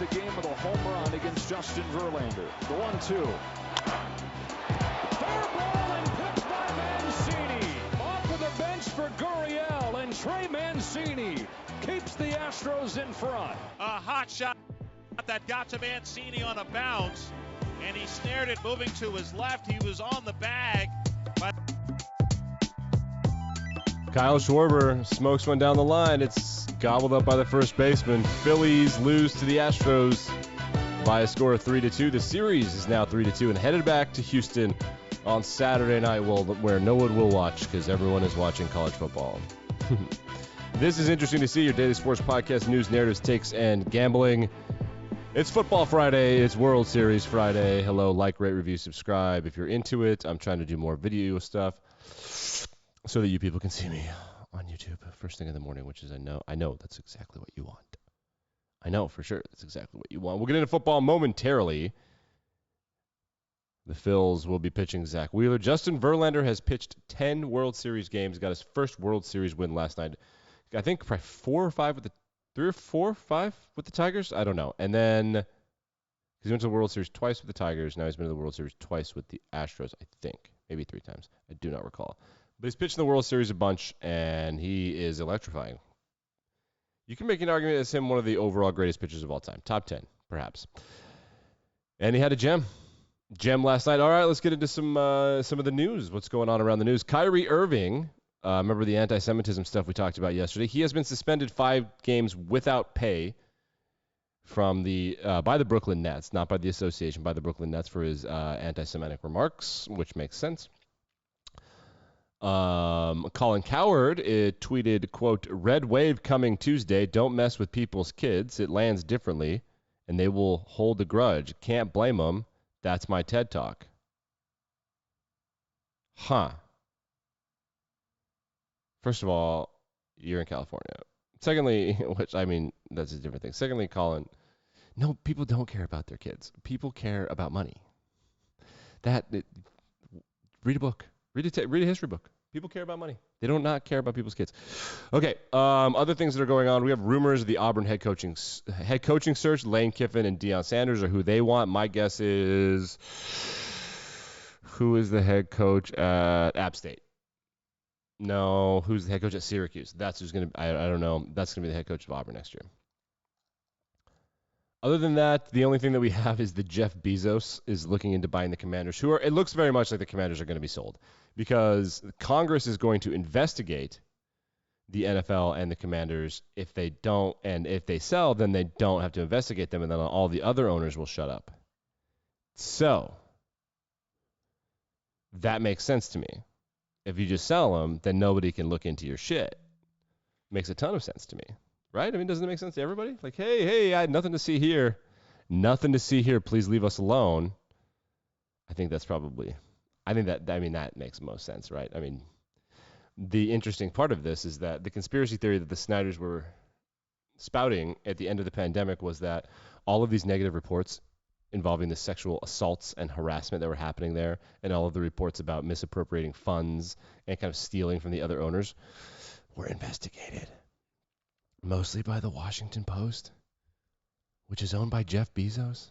the game with a home run against Justin Verlander. The 1-2. Fair ball and picked by Mancini. Off of the bench for Gurriel, and Trey Mancini keeps the Astros in front. A hot shot that got to Mancini on a bounce, and he snared it moving to his left. He was on the bag. Kyle Schwarber smokes one down the line. It's gobbled up by the first baseman. Phillies lose to the Astros by a score of 3-2. The series is now 3-2 and headed back to Houston on Saturday night, where no one will watch because everyone is watching college football. This is interesting to see. Your daily sports podcast, news, narratives, takes, and gambling. It's Football Friday. It's World Series Friday. Hello, like, rate, review, subscribe if you're into it. I'm trying to do more video stuff so that you people can see me on YouTube first thing in the morning, which is I know that's exactly what you want. I know for sure that's exactly what you want. We'll get into football momentarily. The Phils will be pitching Zach Wheeler. Justin Verlander has pitched 10 World Series games. Got his first World Series win last night. I think probably 3 or 4 or 5 with the Tigers. I don't know. And then he went to the World Series twice with the Tigers. Now he's been to the World Series twice with the Astros, I think. Maybe 3 times. I do not recall. But he's pitched in the World Series a bunch, and he is electrifying. You can make an argument as him one of the overall greatest pitchers of all time. Top 10, perhaps. And he had a gem last night. All right, let's get into some of the news. What's going on around the news? Kyrie Irving, remember the anti-Semitism stuff we talked about yesterday? He has been suspended 5 games without pay from by the Brooklyn Nets, not by the association, by the Brooklyn Nets for his anti-Semitic remarks, which makes sense. Colin Cowherd tweeted, quote, "Red wave coming Tuesday. Don't mess with people's kids. It lands differently, and they will hold a grudge. Can't blame them. That's my TED Talk." Huh. First of all, you're in California. Secondly, which, I mean, that's a different thing. Secondly, Colin, no, people don't care about their kids. People care about money. Read a book. Read a history book. People care about money. They don't not care about people's kids. Okay, other things that are going on. We have rumors of the Auburn head coaching search. Lane Kiffin and Deion Sanders are who they want. My guess is, who is the head coach at App State? No, who's the head coach at Syracuse? That's who's going to, I don't know. That's going to be the head coach of Auburn next year. Other than that, the only thing that we have is that Jeff Bezos is looking into buying the Commanders, it looks very much like the Commanders are going to be sold because Congress is going to investigate the NFL and the Commanders. If they don't, and if they sell, then they don't have to investigate them, and then all the other owners will shut up. So that makes sense to me. If you just sell them, then nobody can look into your shit. Makes a ton of sense to me. Right? I mean, doesn't it make sense to everybody? Like, hey, I had nothing to see here. Nothing to see here. Please leave us alone. that makes most sense, right? I mean, the interesting part of this is that the conspiracy theory that the Snyders were spouting at the end of the pandemic was that all of these negative reports involving the sexual assaults and harassment that were happening there, and all of the reports about misappropriating funds and kind of stealing from the other owners were investigated. Mostly by the Washington Post, which is owned by Jeff Bezos.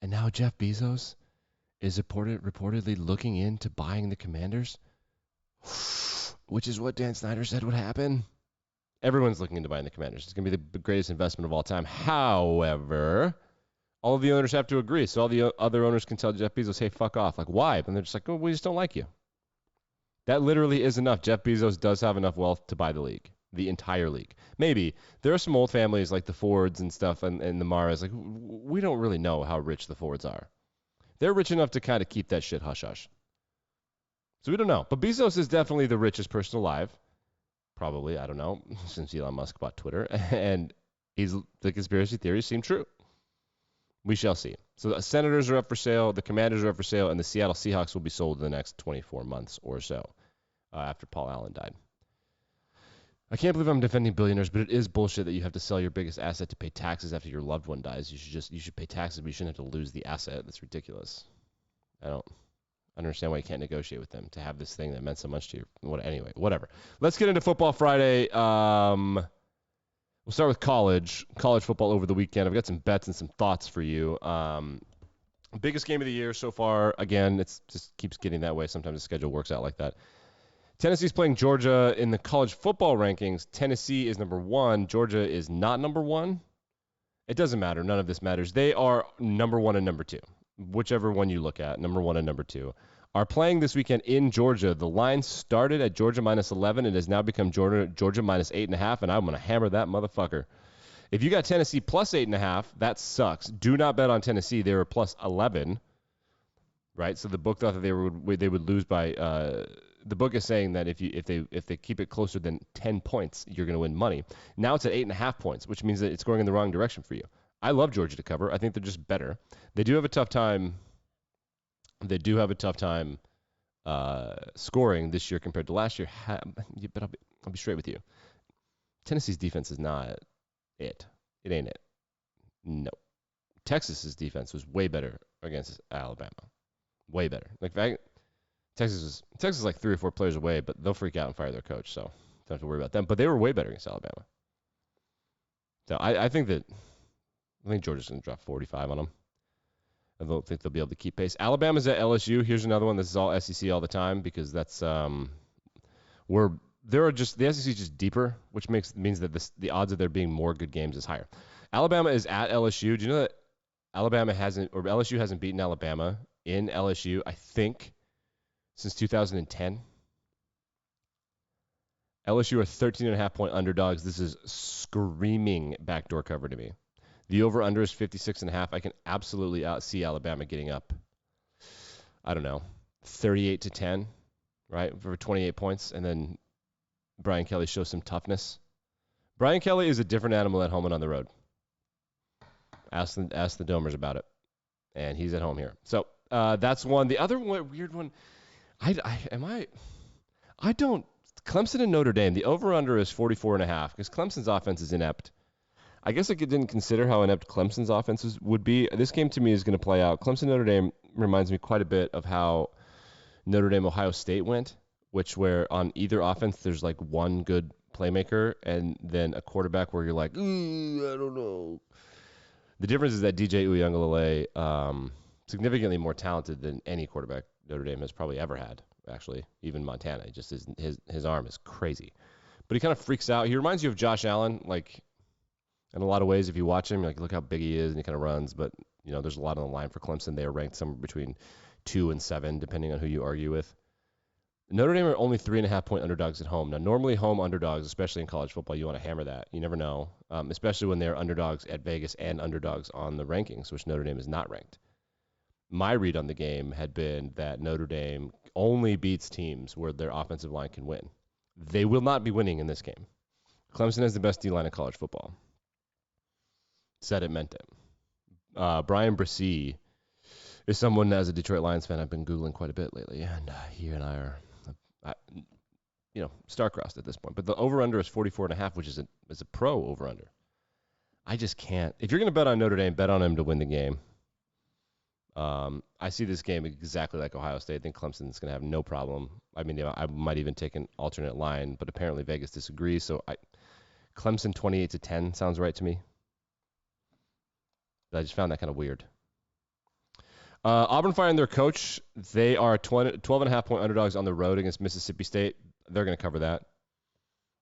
And now Jeff Bezos is reportedly looking into buying the Commanders, which is what Dan Snyder said would happen. Everyone's looking into buying the Commanders. It's going to be the greatest investment of all time. However, all of the owners have to agree. So all the other owners can tell Jeff Bezos, hey, fuck off. Like, why? And they're just like, oh, we just don't like you. That literally is enough. Jeff Bezos does have enough wealth to buy the league. The entire league. Maybe. There are some old families like the Fords and stuff and the Maras. Like, we don't really know how rich the Fords are. They're rich enough to kind of keep that shit hush-hush. So we don't know. But Bezos is definitely the richest person alive. Probably, I don't know, since Elon Musk bought Twitter. And the conspiracy theories seem true. We shall see. So the Senators are up for sale, the Commanders are up for sale, and the Seattle Seahawks will be sold in the next 24 months or so after Paul Allen died. I can't believe I'm defending billionaires, but it is bullshit that you have to sell your biggest asset to pay taxes after your loved one dies. You should pay taxes, but you shouldn't have to lose the asset. That's ridiculous. I don't understand why you can't negotiate with them to have this thing that meant so much to you. Anyway, whatever. Let's get into Football Friday. Let's We'll start with college football over the weekend. I've got some bets and some thoughts for you. Biggest game of the year so far. Again, it just keeps getting that way. Sometimes the schedule works out like that. Tennessee's playing Georgia in the college football rankings. Tennessee is number 1. Georgia is not number 1. It doesn't matter. None of this matters. They are number 1 and number 2. Whichever one you look at, number 1 and number 2. Are playing this weekend in Georgia. The line started at Georgia minus 11 and has now become Georgia minus 8.5, and I'm going to hammer that motherfucker. If you got Tennessee plus 8.5, that sucks. Do not bet on Tennessee. They were plus 11, right? So the book thought that they would lose by. The book is saying that if they keep it closer than 10 points, you're going to win money. Now it's at 8.5 points, which means that it's going in the wrong direction for you. I love Georgia to cover. I think they're just better. They do have a tough time. Scoring this year compared to last year. But I'll be straight with you. Tennessee's defense is not it. It ain't it. No. Texas's defense was way better against Alabama. Way better. Texas is like 3 or 4 players away, but they'll freak out and fire their coach, so don't have to worry about them. But they were way better against Alabama. So I think Georgia's going to drop 45 on them. I don't think they'll be able to keep pace. Alabama's at LSU. Here's another one. This is all SEC all the time because that's the SEC is just deeper, which means that the odds of there being more good games is higher. Alabama is at LSU. Do you know that LSU hasn't beaten Alabama in LSU, I think, since 2010? LSU are 13.5-point underdogs. This is screaming backdoor cover to me. The over-under is 56.5. I can absolutely see Alabama getting up, I don't know, 38-10, right, for 28 points, and then Brian Kelly shows some toughness. Brian Kelly is a different animal at home and on the road. Ask the Domers about it, and he's at home here. So that's one. The other weird one, Clemson and Notre Dame. The over-under is 44.5 because Clemson's offense is inept. I guess I didn't consider how inept Clemson's offenses would be. This game to me is going to play out. Clemson-Notre Dame reminds me quite a bit of how Notre Dame-Ohio State went, where on either offense there's like one good playmaker and then a quarterback where you're like, I don't know. The difference is that DJ Uiagalelei, significantly more talented than any quarterback Notre Dame has probably ever had, actually, even Montana. Just his arm is crazy. But he kind of freaks out. He reminds you of Josh Allen, like, in a lot of ways. If you watch him, like, look how big he is and he kind of runs. But, you know, there's a lot on the line for Clemson. They are ranked somewhere between 2 and 7, depending on who you argue with. Notre Dame are only 3.5-point underdogs at home. Now, normally home underdogs, especially in college football, you want to hammer that. You never know, especially when they're underdogs at Vegas and underdogs on the rankings, which Notre Dame is not ranked. My read on the game had been that Notre Dame only beats teams where their offensive line can win. They will not be winning in this game. Clemson has the best D-line in college football. Said it, meant it. Brian Bresee is someone, as a Detroit Lions fan, I've been Googling quite a bit lately, and he and I are, star-crossed at this point. But the over-under is 44.5, which is a pro over-under. I just can't. If you're going to bet on Notre Dame, bet on him to win the game. I see this game exactly like Ohio State. I think Clemson's going to have no problem. I mean, I might even take an alternate line, but apparently Vegas disagrees. So Clemson 28-10 sounds right to me. But I just found that kind of weird. Auburn firing their coach. They are 12.5-point underdogs on the road against Mississippi State. They're going to cover that.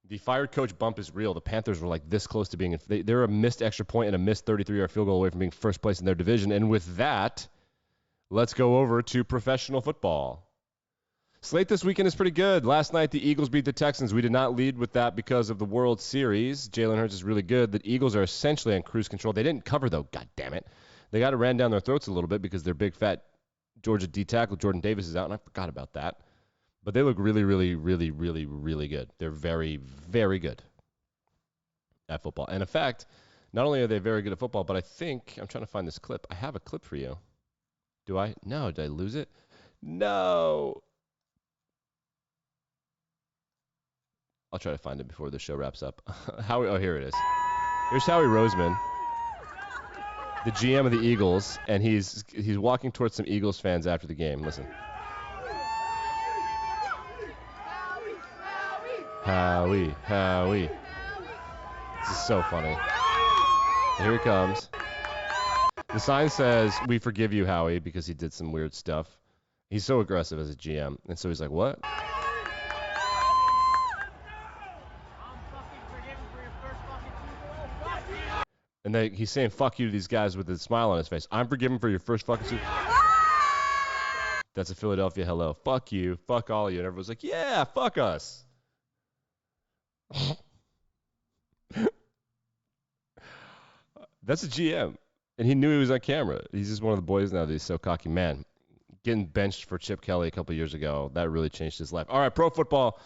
The fired coach bump is real. The Panthers were like this close to being – they're a missed extra point and a missed 33-yard field goal away from being first place in their division. And with that, let's go over to professional football. Slate this weekend is pretty good. Last night, the Eagles beat the Texans. We did not lead with that because of the World Series. Jalen Hurts is really good. The Eagles are essentially on cruise control. They didn't cover, though. God damn it. They got it ran down their throats a little bit because their big, fat Georgia D tackle, Jordan Davis, is out, and I forgot about that. But they look really, really, really, really, really good. They're very, very good at football. And in fact, not only are they very good at football, but I think – I'm trying to find this clip. I have a clip for you. Do I? No. Did I lose it? No. I'll try to find it before the show wraps up. Here it is. Here's Howie Roseman, the GM of the Eagles, and he's walking towards some Eagles fans after the game. Listen. Howie. This is so funny. Here he comes. The sign says, "We forgive you, Howie," because he did some weird stuff. He's so aggressive as a GM. And so he's like, what? And he's saying fuck you to these guys with a smile on his face. I'm forgiven for your first fucking Super Bowl. That's a Philadelphia hello. Fuck you. Fuck all of you. And everyone's like, yeah, fuck us. That's a GM. And he knew he was on camera. He's just one of the boys now that he's so cocky. Man, getting benched for Chip Kelly a couple years ago, that really changed his life. All right, pro football.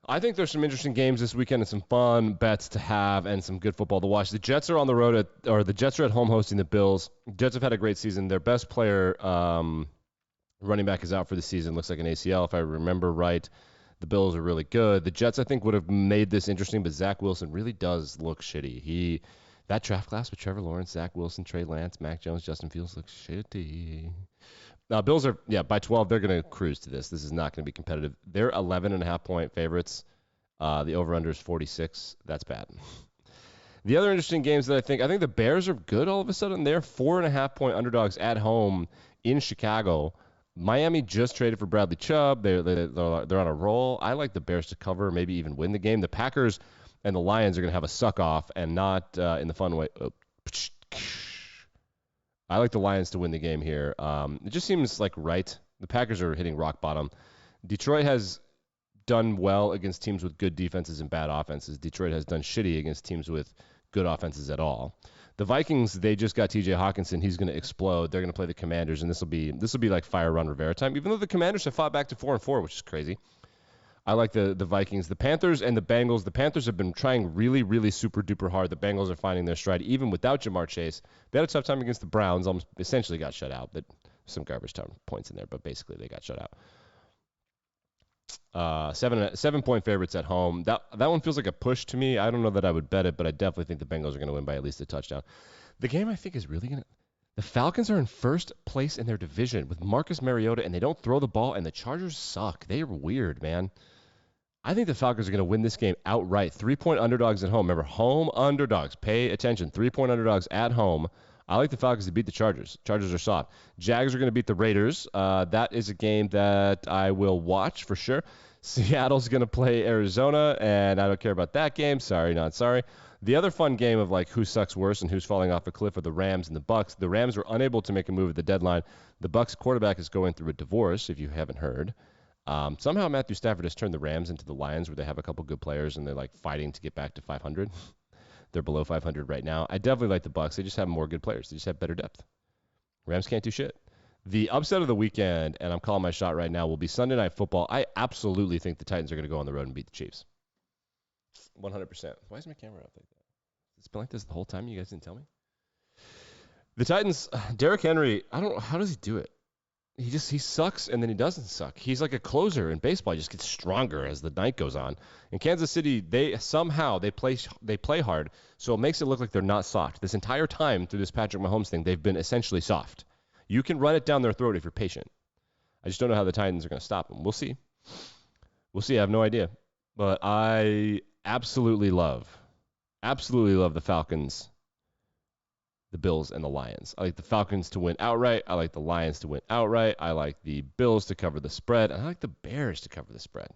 I think there's some interesting games this weekend and some fun bets to have and some good football to watch. The Jets are on the road the Jets are at home hosting the Bills. Jets have had a great season. Their best player, running back, is out for the season. Looks like an ACL, if I remember right. The Bills are really good. The Jets, I think, would have made this interesting, but Zach Wilson really does look shitty. That draft class with Trevor Lawrence, Zach Wilson, Trey Lance, Mac Jones, Justin Fields looks shitty. Now, Bills are, by 12, they're going to cruise to this. This is not going to be competitive. They're 11.5-point favorites. The over-under is 46. That's bad. The other interesting games that I think the Bears are good all of a sudden. They're 4.5-point underdogs at home in Chicago. Miami just traded for Bradley Chubb. They're on a roll. I like the Bears to cover, maybe even win the game. The Packers and the Lions are going to have a suck-off and not in the fun way. I like the Lions to win the game here. It just seems like right. The Packers are hitting rock bottom. Detroit has done well against teams with good defenses and bad offenses. Detroit has done shitty against teams with good offenses at all. The Vikings, they just got TJ Hawkinson. He's going to explode. They're going to play the Commanders, and this will be like Fire Ron Rivera time, even though the Commanders have fought back to 4-4, which is crazy. I like the Vikings. The Panthers and the Bengals. The Panthers have been trying really, really super duper hard. The Bengals are finding their stride even without Jamar Chase. They had a tough time against the Browns. Almost essentially got shut out. But some garbage time points in there, but basically they got shut out. 7-point favorites at home. That one feels like a push to me. I don't know that I would bet it, but I definitely think the Bengals are going to win by at least a touchdown. The game I think is really going to... The Falcons are in first place in their division with Marcus Mariota, and they don't throw the ball, and the Chargers suck. They are weird, man. I think the Falcons are going to win this game outright. 3-point underdogs at home. Remember, home underdogs. Pay attention. 3-point underdogs at home. I like the Falcons to beat the Chargers. Chargers are soft. Jags are going to beat the Raiders. That is a game that I will watch for sure. Seattle's going to play Arizona, and I don't care about that game. Sorry, not sorry. The other fun game of like who sucks worse and who's falling off a cliff are the Rams and the Bucks. The Rams were unable to make a move at the deadline. The Bucks quarterback is going through a divorce, if you haven't heard. Somehow Matthew Stafford has turned the Rams into the Lions, where they have a couple good players and they're like fighting to get back to 500. They're below 500 right now. I definitely like the Bucks. They just have more good players. They just have better depth. Rams can't do shit. The upset of the weekend, and I'm calling my shot right now, will be Sunday Night Football. I absolutely think the Titans are going to go on the road and beat the Chiefs. 100%. Why is my camera up like that? It's been like this the whole time. You guys didn't tell me. The Titans, Derrick Henry, I don't know. How does he do it? He sucks and then he doesn't suck. He's like a closer in baseball. He just gets stronger as the night goes on. In Kansas City, they play hard, so it makes it look like they're not soft. This entire time through this Patrick Mahomes thing, they've been essentially soft. You can run it down their throat if you're patient. I just don't know how the Titans are going to stop them. We'll see. I have no idea. But I absolutely love the Falcons, the Bills, and the Lions. I like the Falcons to win outright. I like the Lions to win outright. I like the Bills to cover the spread. And I like the Bears to cover the spread.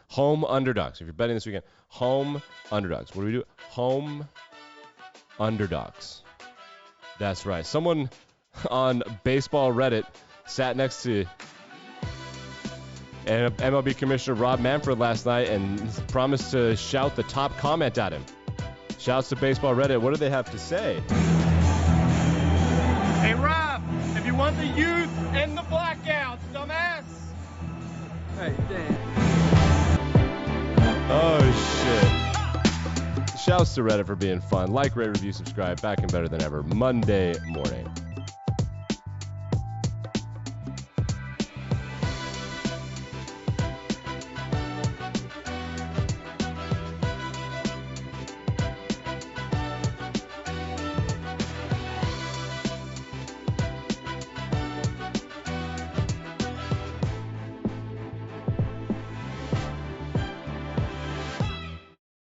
Home underdogs. If you're betting this weekend, home underdogs. What do we do? Home underdogs. That's right. Someone on baseball Reddit sat next to MLB Commissioner Rob Manfred last night and promised to shout the top comment at him. Shouts to baseball Reddit. What do they have to say? Hey, Rob, if you want the youth and the blackouts, dumbass. Hey, Dan. Oh, shit. Shouts to Reddit for being fun. Like, rate, review, subscribe. Back and better than ever Monday morning.